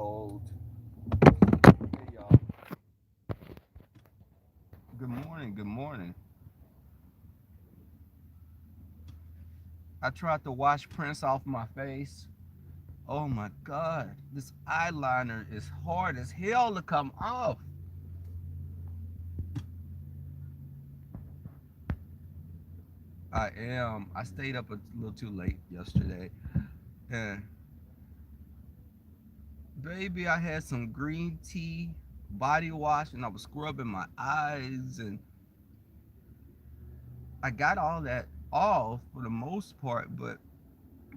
cold. Hey y'all. Good morning. Good morning. I tried to wash Prince off my face. Oh my God. This eyeliner is hard as hell to come off. I am. I stayed up a little too late yesterday. And baby, I had some green tea body wash and I was scrubbing my eyes and I got all that off for the most part, but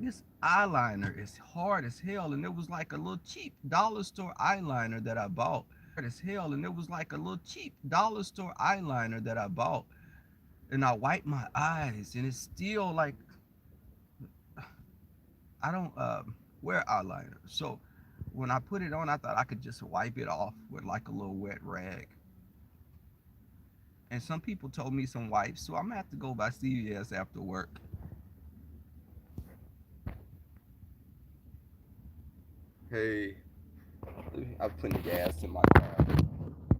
this eyeliner is hard as hell, and it was like a little cheap dollar store eyeliner that I bought. And I wiped my eyes, and it's still like I don't wear eyeliner. So when I put it on, I thought I could just wipe it off with like a little wet rag. And some people told me some wipes, so I'm gonna have to go by CVS after work. Hey, I'm putting gas in my car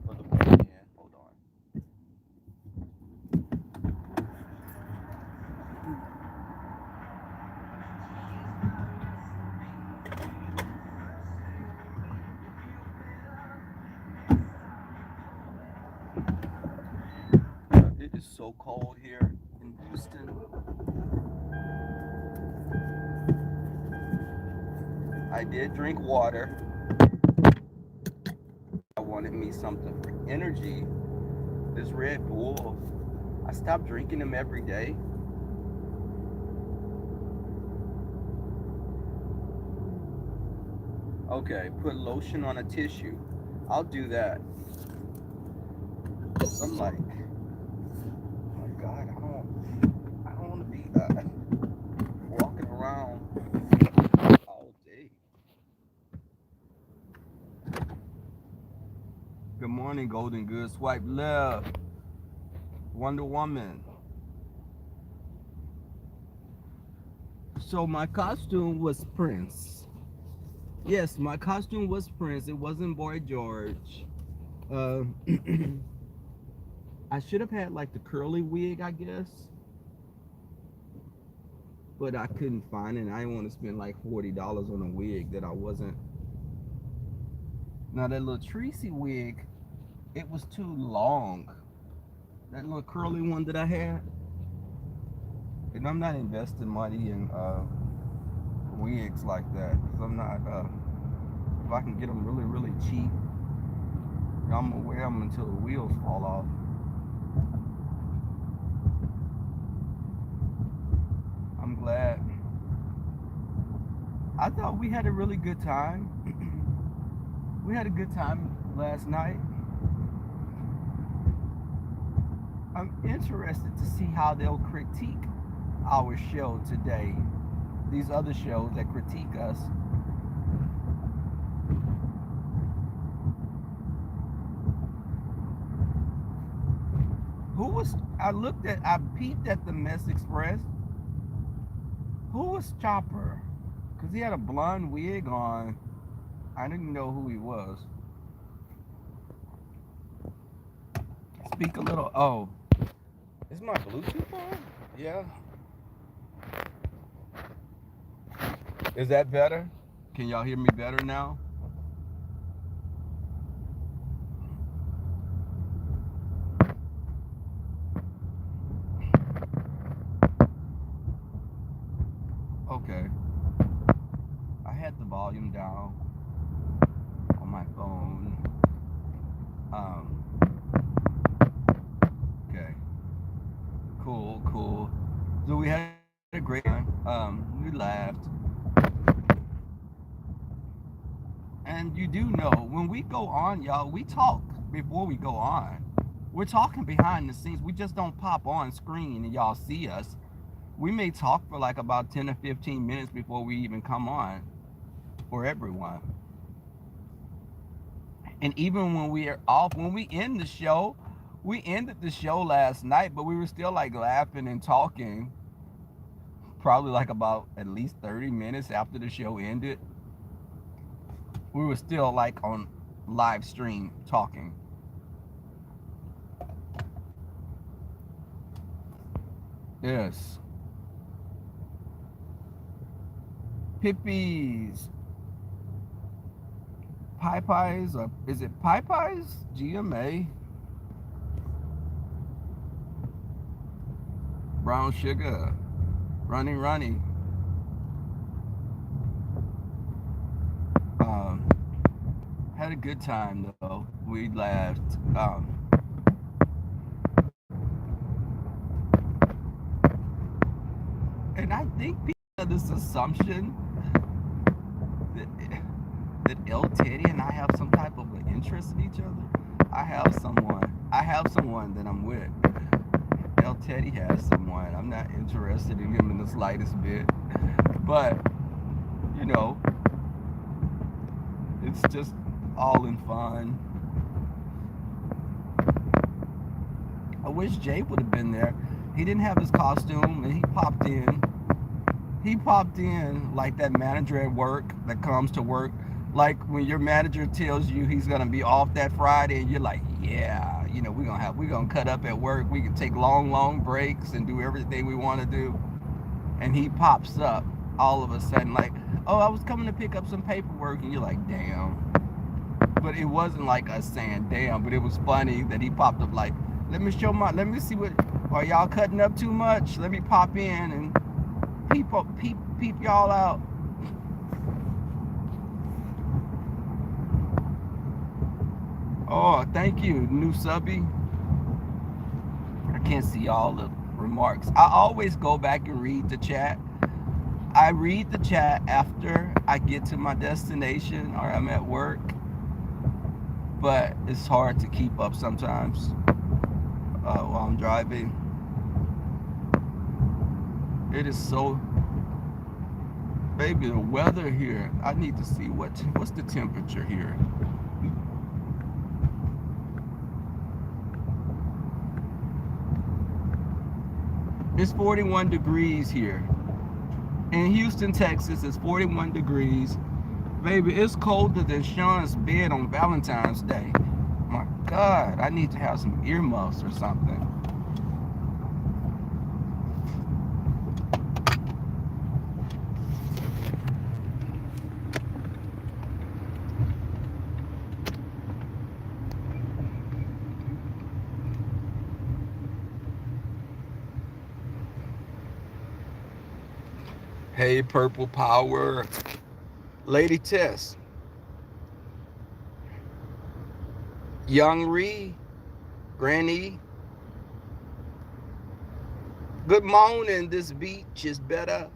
for the weekend. Hold on. It is so cold here in Houston. I did drink water. I wanted me something for energy. This Red Bull, I stopped drinking them every day. Okay, put lotion on a tissue. I'll do that. I'm like, oh my God, I don't want to be walking around all day. Good morning, Golden Good. Swipe left. Wonder Woman. So my costume was Prince. Yes, my costume was Prince. It wasn't Boy George. Uh, I should have had like the curly wig, I guess, but I couldn't find it. And I didn't want to spend like $40 on a wig that I wasn't. Now that little Tracy wig, it was too long. That little curly one that I had, and I'm not investing money in wigs like that because I'm not. If I can get them really, really cheap, I'm gonna wear them until the wheels fall off. I'm glad. I thought we had a really good time. We had a good time last night. I'm interested to see how they'll critique our show today. These other shows that critique us. I peeped at the Mess Express. Who was Chopper? Because he had a blonde wig on. I didn't know who he was. Speak a little. Oh, is my Bluetooth on? Yeah. Is that better? Can y'all hear me better now? Okay. I had the volume down on my phone. Um, okay. Cool, cool. So we had a great time. We laughed. And you do know when we go on, y'all, we talk before we go on. We're talking behind the scenes. We just don't pop on screen and y'all see us. We may talk for like about 10 or 15 minutes before we even come on for everyone. And even when we are off, when we end the show, we ended the show last night, but we were still like laughing and talking probably like about at least 30 minutes after the show ended. We were still like on live stream talking. Yes. Hippies. Pie Pies, or is it Pie Pies? GMA. Brown Sugar. Running. Um, had a good time though. We laughed. And I think people have this assumption that El Teddy and I have some type of an interest in each other. I have someone that I'm with. El Teddy has someone. I'm not interested in him in the slightest bit. But, you know, it's just all in fun. I wish Jay would have been there. He didn't have his costume and he popped in. He popped in like that manager at work that comes to work. Like when your manager tells you he's gonna be off that Friday and you're like, yeah, you know, we're gonna cut up at work. We can take long breaks and do everything we want to do. And he pops up all of a sudden like, oh, I was coming to pick up some paperwork, and you're like, damn. But it wasn't like us saying damn, but it was funny that he popped up like, let me see what, are y'all cutting up too much? Let me pop in and peep y'all out. Oh, thank you, new subby. I can't see all the remarks. I always go back and read the chat. I read the chat after I get to my destination or I'm at work, but it's hard to keep up sometimes while I'm driving. It is so, baby, the weather here. I need to see what's the temperature here. It's 41 degrees here. In Houston, Texas, it's 41 degrees. Baby, it's colder than Sean's bed on Valentine's Day. My God, I need to have some earmuffs or something. Hey, Purple Power. Lady Tess. Young Ree. Granny. Good morning. This beach is better.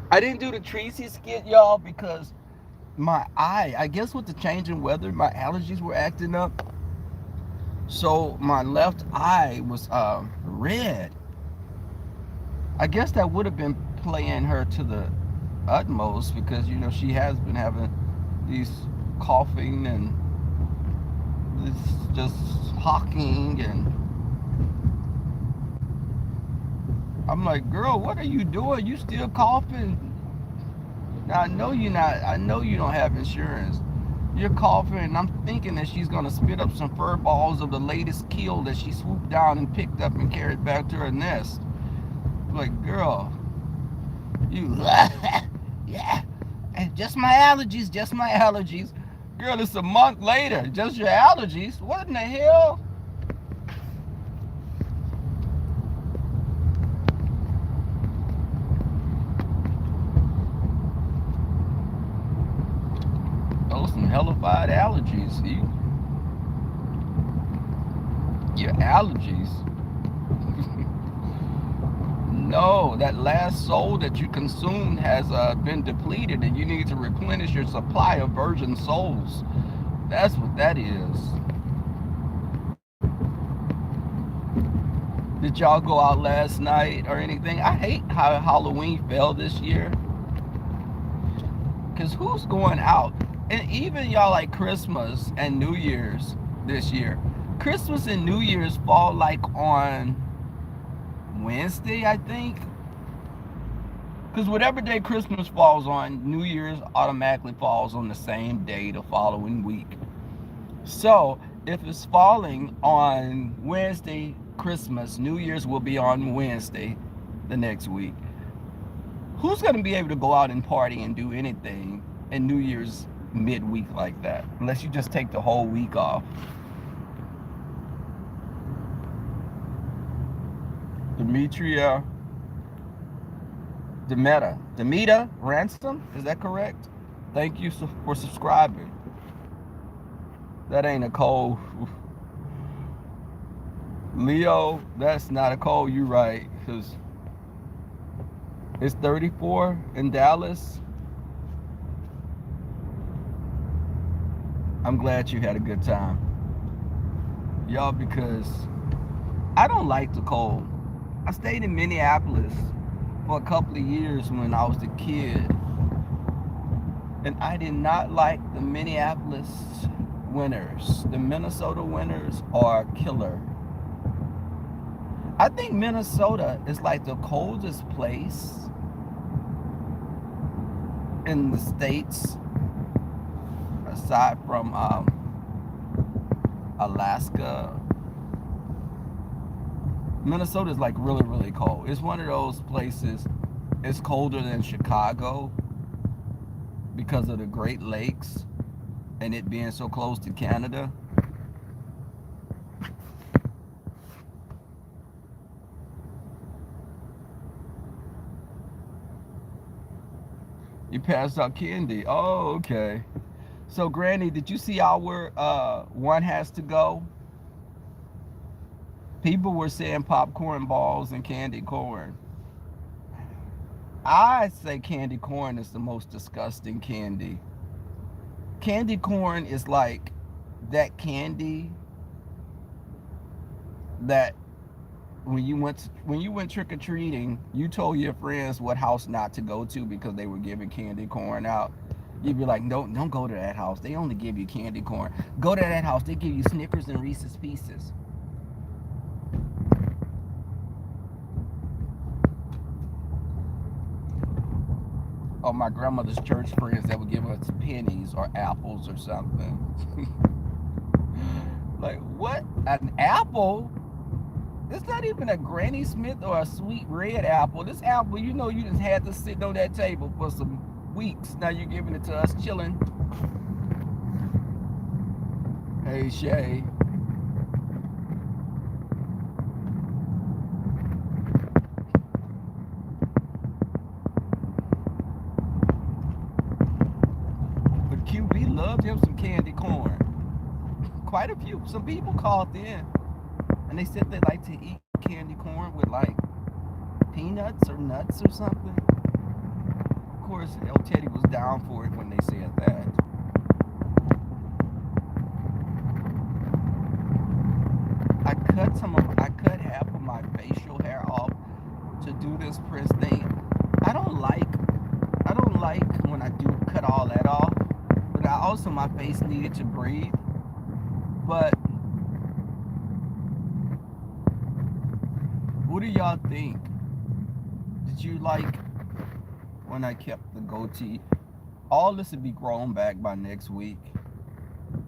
I didn't do the Tracy skit, y'all, because my eye, I guess with the change in weather, my allergies were acting up. So my left eye was red. I guess that would have been playing her to the utmost because, you know, she has been having these coughing and this just hawking, and I'm like, girl, what are you doing? You still coughing? Now, I know you don't have insurance. You're coughing, and I'm thinking that she's gonna spit up some fur balls of the latest kill that she swooped down and picked up and carried back to her nest. Like, girl, you yeah, and just my allergies. Girl, it's a month later, just your allergies. What in the hell? Those some hellified allergies. See, your allergies. No, that last soul that you consumed has been depleted, and you need to replenish your supply of virgin souls. That's what that is. Did y'all go out last night or anything? I hate how Halloween fell this year. Because who's going out? And even y'all like Christmas and New Year's this year. Christmas and New Year's fall like on Wednesday, I think. Because whatever day Christmas falls on, New Year's automatically falls on the same day the following week. So if it's falling on Wednesday, Christmas, New Year's will be on Wednesday the next week. Who's going to be able to go out and party and do anything in New Year's midweek like that? Unless you just take the whole week off. Demeta Ransom, is that correct? Thank you for subscribing. That ain't a code. Leo, that's not a code, you right, because it's 34 in Dallas. I'm glad you had a good time. Y'all, because I don't like the cold. I stayed in Minneapolis for a couple of years when I was a kid, and I did not like the Minneapolis winters. The Minnesota winters are killer. I think Minnesota is like the coldest place in the States, aside from Alaska. Minnesota is like really, really cold. It's one of those places, it's colder than Chicago because of the Great Lakes and it being so close to Canada. You passed out candy. Oh, okay. So, Granny, did you see our one has to go? People were saying popcorn balls and candy corn. I say candy corn is the most disgusting candy. Candy corn is like that candy that when you went trick-or-treating, you told your friends what house not to go to because they were giving candy corn out. You'd be like, don't go to that house. They only give you candy corn. Go to that house. They give you Snickers and Reese's Pieces. Or my grandmother's church friends that would give us pennies or apples or something. Like, what? An apple? It's not even a Granny Smith or a sweet red apple. This apple, you know, you just had to sit on that table for some weeks. Now you're giving it to us chilling. Hey, Shay. But QB loved him some candy corn. Quite a few. Some people called in and they said they like to eat candy corn with like peanuts or nuts or something. Of course, El Teddy was down for it when they said that. I cut half of my facial hair off to do this press thing. I don't like when I do cut all that off, but my face needed to breathe. But what do y'all think? Did you like when I kept the goatee? All this would be grown back by next week.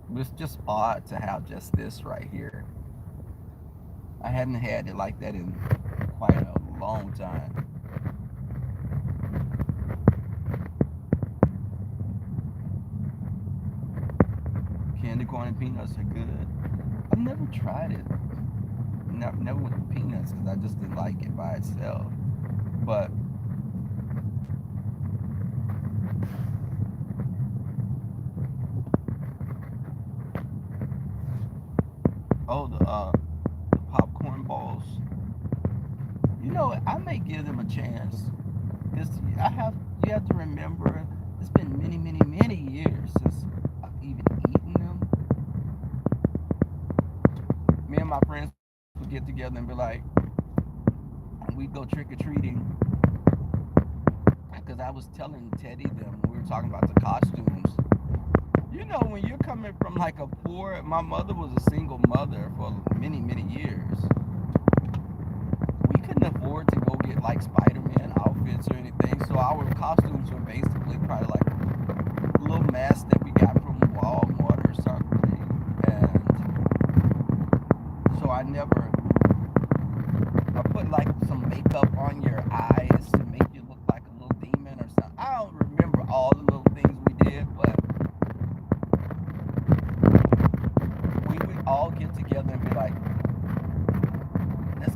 But it's just odd to have just this right here. I hadn't had it like that in quite a long time. Candy corn and peanuts are good. I've never tried it. Never with peanuts because I just didn't like it by itself. But the popcorn balls. You know, I may give them a chance. You have to remember, it's been many, many, many years since I've even eaten them. Me and my friends would get together and be like, we'd go trick-or-treating. Because I was telling Teddy them, we were talking about the costumes. You know, when you're coming from like a poor, my mother was a single mother for many, many years. We couldn't afford to go get like Spider-Man outfits or anything. So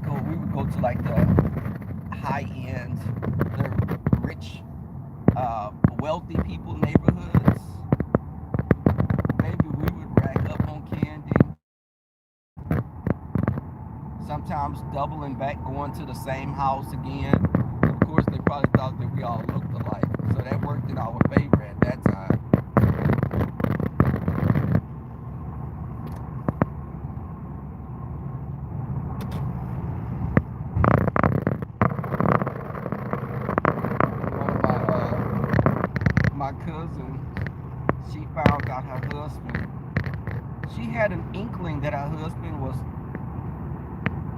We would go to like the high end, the rich, wealthy people neighborhoods. Maybe we would rack up on candy, sometimes doubling back, going to the same house again. Of course, they probably thought that we all looked alike, so that worked in our favor at that time. One of my cousins, she found out her husband. She had an inkling that her husband was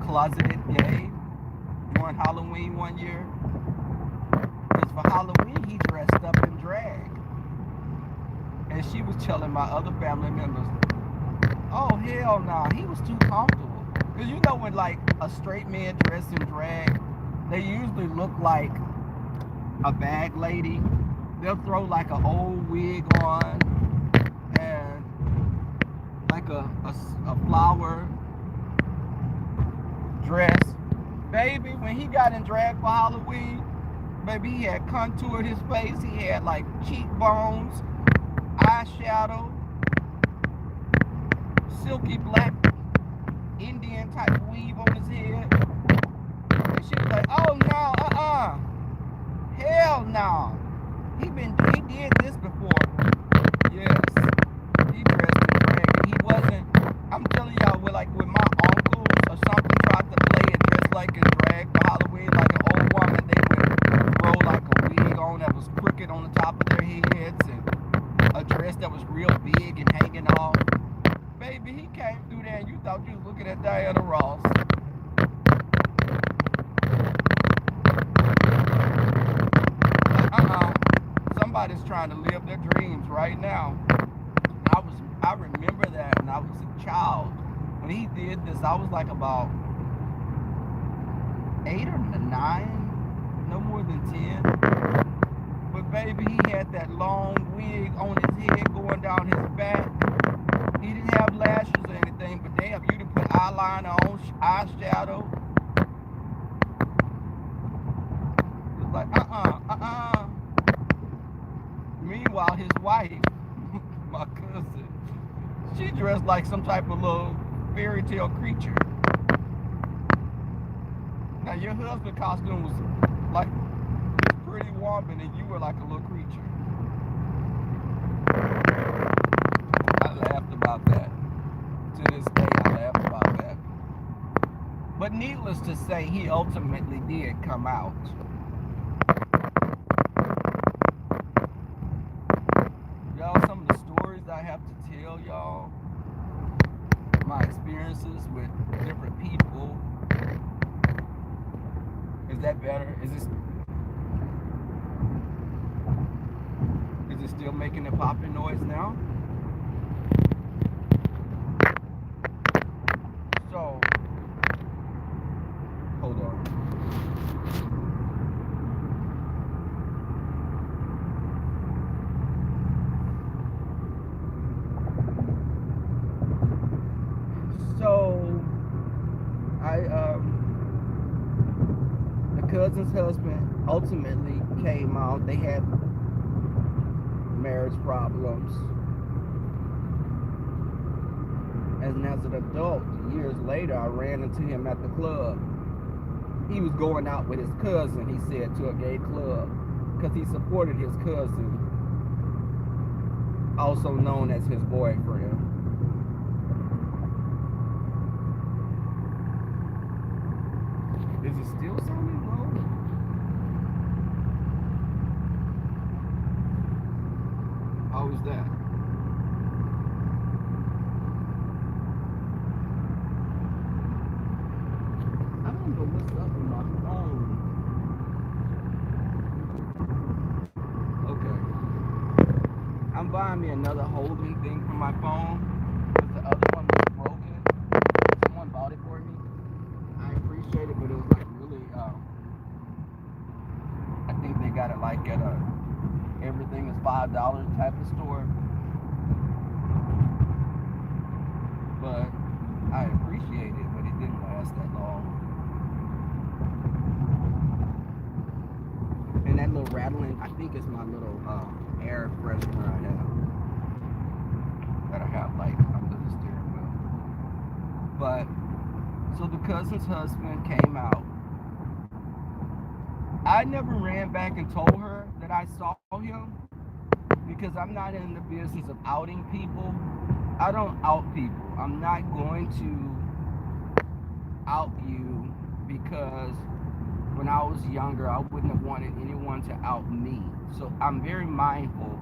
closeted gay on Halloween one year. Because for Halloween, he dressed up in drag. And she was telling my other family members, oh, hell nah, he was too comfortable. Because you know when like a straight man dressed in drag, they usually look like a bag lady. They'll throw like an old wig on and like a flower dress. Baby, when he got in drag for Halloween, baby, he had contoured his face. He had like cheekbones, eyeshadow, silky black Indian type weave on his head. And she was like, oh no, hell no. He did this before. Yes. He dressed in drag. He wasn't, I'm telling y'all, with my uncles or something tried to play and dress like in drag for Halloween, like an old woman, they would throw like a wig on that was crooked on the top of their heads and a dress that was real big and hanging off. Baby, he came through there and you thought you was looking at Diana Ross. Somebody's trying to live their dreams right now. I remember that when I was a child. When he did this, I was like about 8 or 9, no more than 10. But baby, he had that long wig on his head going down his back. He didn't have lashes or anything, but damn, you didn't put eyeliner on, eyeshadow. It was like, Meanwhile, his wife, my cousin, she dressed like some type of little fairy tale creature. Now, your husband's costume was like this pretty woman, and you were like a little creature. I laughed about that. To this day, I laugh about that. But needless to say, he ultimately did come out. Y'all, some of the stories I have to tell y'all, my experiences with different people. Is that better? Is it still making a popping noise now? So, hold on. So, the cousin's husband ultimately came out. They had marriage problems. And as an adult, years later, I ran into him at the club. He was going out with his cousin, he said, to a gay club, because he supported his cousin, also known as his boyfriend. Is it still sounding low? How is that? I don't know what's up with my phone. Okay. I'm buying me another holding thing for my phone, because the other one was broken. Someone bought it for me. I appreciate it, but it was like really, I think they got it like at a everything is $5 type of store. But I appreciate it, but it didn't last that long. rattling. I think it's my little air freshener I have that I have like under the steering wheel. But so the cousin's husband came out. I never ran back and told her that I saw him because I'm not in the business of outing people. I don't out people. I'm not going to out you because when I was younger, I wouldn't have wanted anyone to out me. So I'm very mindful.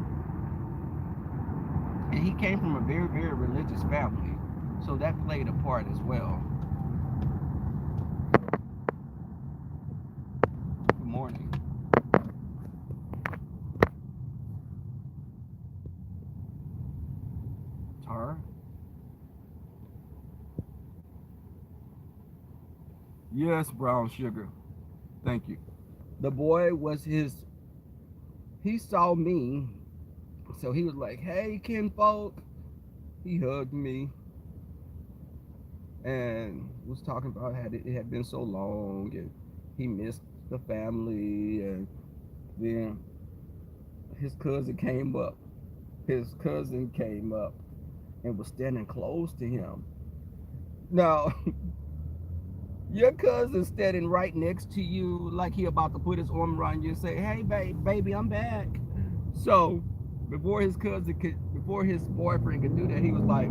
And he came from a very, very religious family. So that played a part as well. Good morning. Tara? Yes, brown sugar. Thank you. The boy was he saw me. So he was like, hey, kinfolk. He hugged me and was talking about how it had been so long and he missed the family. And then his cousin came up. His cousin came up and was standing close to him. Now, your cousin standing right next to you like he about to put his arm around you and say, hey, baby, I'm back. So before his boyfriend could do that, he was like,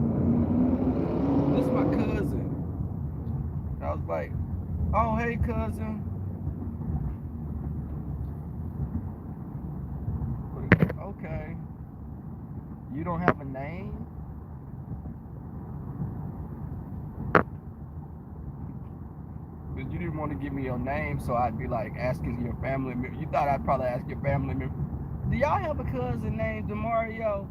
this is my cousin. And I was like, oh, hey, cousin. Okay. You don't have a name? Because you didn't want to give me your name, so I'd be like asking your family member. You thought I'd probably ask your family member, do y'all have a cousin named Demario?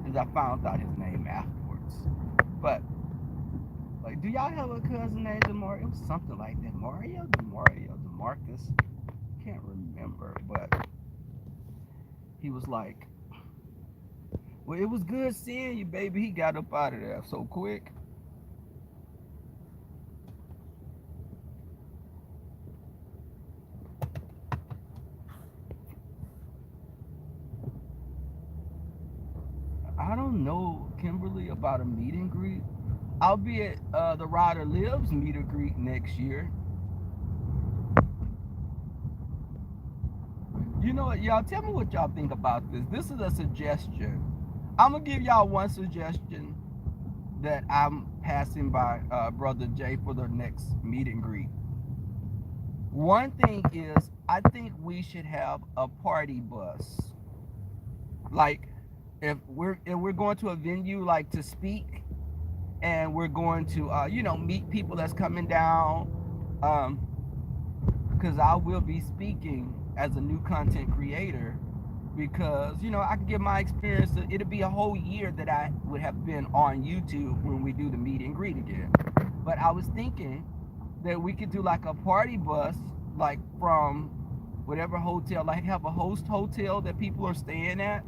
Because I found out his name afterwards. But, like, do y'all have a cousin named Demario? It was something like that. DeMarcus. Can't remember, but he was like, well, it was good seeing you, baby. He got up out of there so quick. I don't know, Kimberly, about a meet and greet. I'll be at the Rider Lives meet and greet next year. You know what, y'all? Tell me what y'all think about this. This is a suggestion. I'm gonna give y'all one suggestion that I'm passing by Brother Jay for the next meet and greet. One thing is, I think we should have a party bus. Like, if we're going to a venue like to speak, and we're going to meet people that's coming down, because I will be speaking as a new content creator, because I can give my experience. It'll be a whole year that I would have been on YouTube when we do the meet and greet again. But I was thinking that we could do like a party bus, like from whatever hotel, like have a host hotel that people are staying at,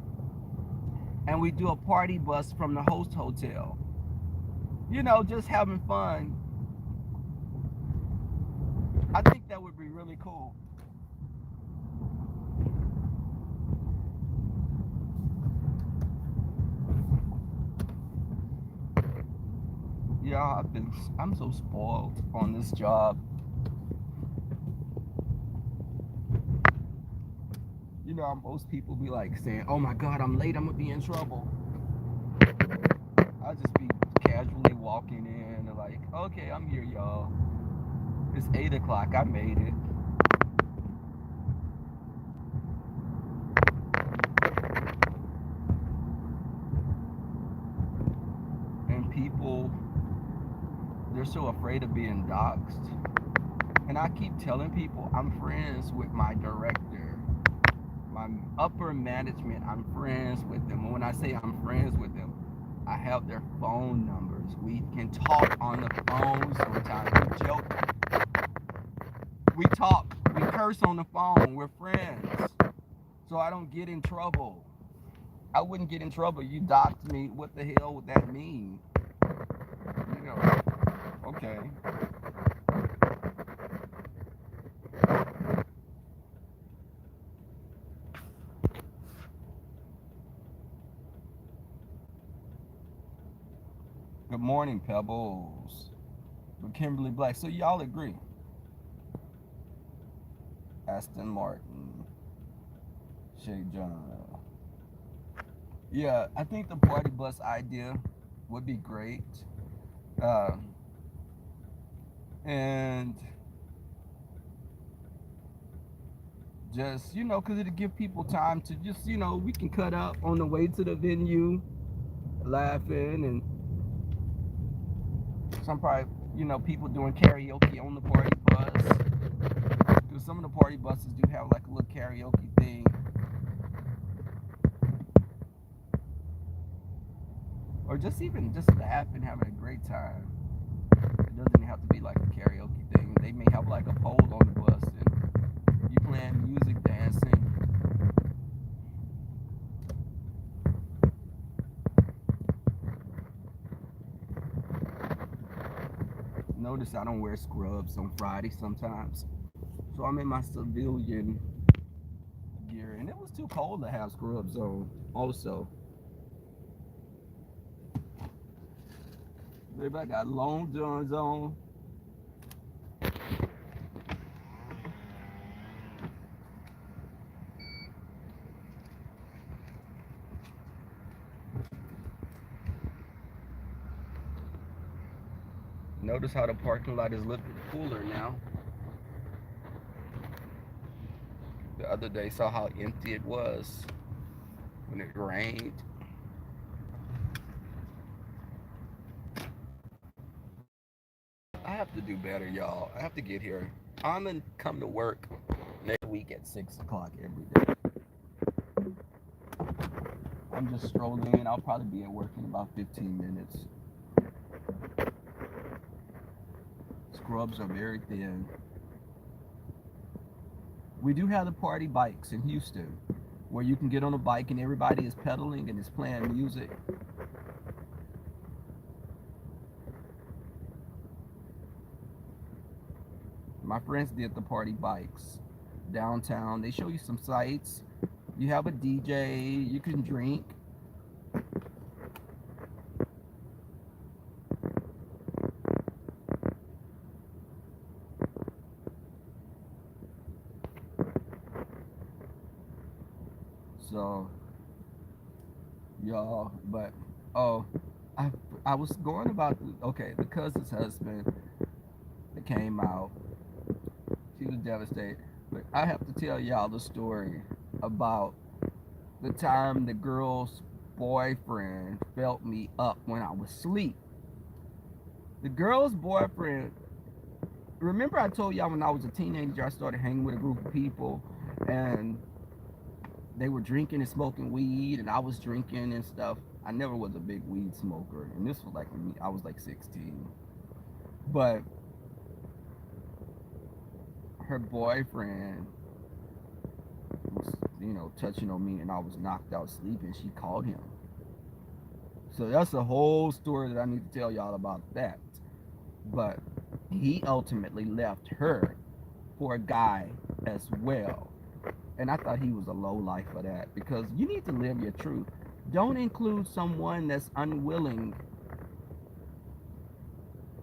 and we do a party bus from the host hotel. Just having fun. I think that would be really cool. Yeah, I'm so spoiled on this job. Most people be like saying, oh my God, I'm late, I'm gonna be in trouble. I'll just be casually walking in and like, okay, I'm here, y'all. It's 8 o'clock, I made it. And people, they're so afraid of being doxxed. And I keep telling people I'm friends with my director, my upper management. I'm friends with them. And when I say I'm friends with them, I have their phone numbers. We can talk on the phone sometimes. We joke. We talk. We curse on the phone. We're friends. So I don't get in trouble. I wouldn't get in trouble. You doxed me. What the hell would that mean? Okay. morning, Pebbles. With Kimberly Black. So y'all agree? Aston Martin, Shay John. Yeah, I think the party bus idea would be great. Uh, and just, because it'll give people time to just, we can cut up on the way to the venue, laughing, and some probably, people doing karaoke on the party bus. Because some of the party buses do have like a little karaoke thing. Or just even just laughing, having a great time. It doesn't have to be like a karaoke thing. They may have like a pole on the bus and you playing music, dancing. Notice I don't wear scrubs on Friday sometimes. So I'm in my civilian gear. And it was too cold to have scrubs on also. Everybody got long johns on. Notice how the parking lot is a little bit cooler now. The other day saw how empty it was when it rained. I have to do better, y'all. I have to get here. I'm gonna come to work next week at 6 o'clock every day. I'm just strolling in. I'll probably be at work in about 15 minutes. Scrubs are very thin. We do have the party bikes in Houston where you can get on a bike and everybody is pedaling and is playing music. My friends did the party bikes downtown. They show you some sights. You have a DJ, you can drink. So, y'all, but oh, I was going about the cousin's husband that came out. She was devastated. But I have to tell y'all the story about the time the girl's boyfriend felt me up when I was asleep. The girl's boyfriend, remember I told y'all when I was a teenager, I started hanging with a group of people and they were drinking and smoking weed and I was drinking and stuff. I never was a big weed smoker. And this was like when I was like 16. But her boyfriend was, touching on me and I was knocked out sleeping. She called him. So that's a whole story that I need to tell y'all about that. But he ultimately left her for a guy as well. And I thought he was a low life for that because you need to live your truth. Don't include someone that's unwilling,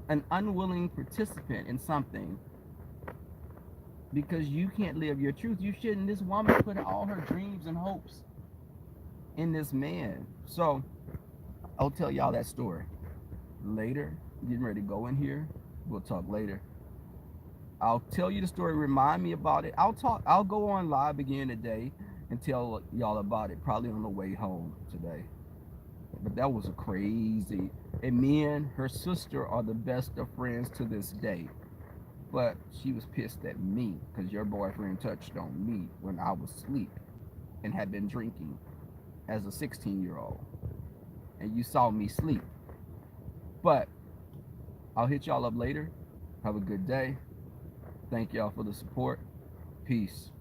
an unwilling participant in something because you can't live your truth. You shouldn't. This woman put all her dreams and hopes in this man. So I'll tell y'all that story later. Getting ready to go in here. We'll talk later. I'll tell you the story. Remind me about it. I'll go on live again today and tell y'all about it. Probably on the way home today. But that was a crazy. And me and her sister are the best of friends to this day. But she was pissed at me because your boyfriend touched on me when I was asleep and had been drinking as a 16-year-old. And you saw me sleep. But I'll hit y'all up later. Have a good day. Thank y'all for the support. Peace.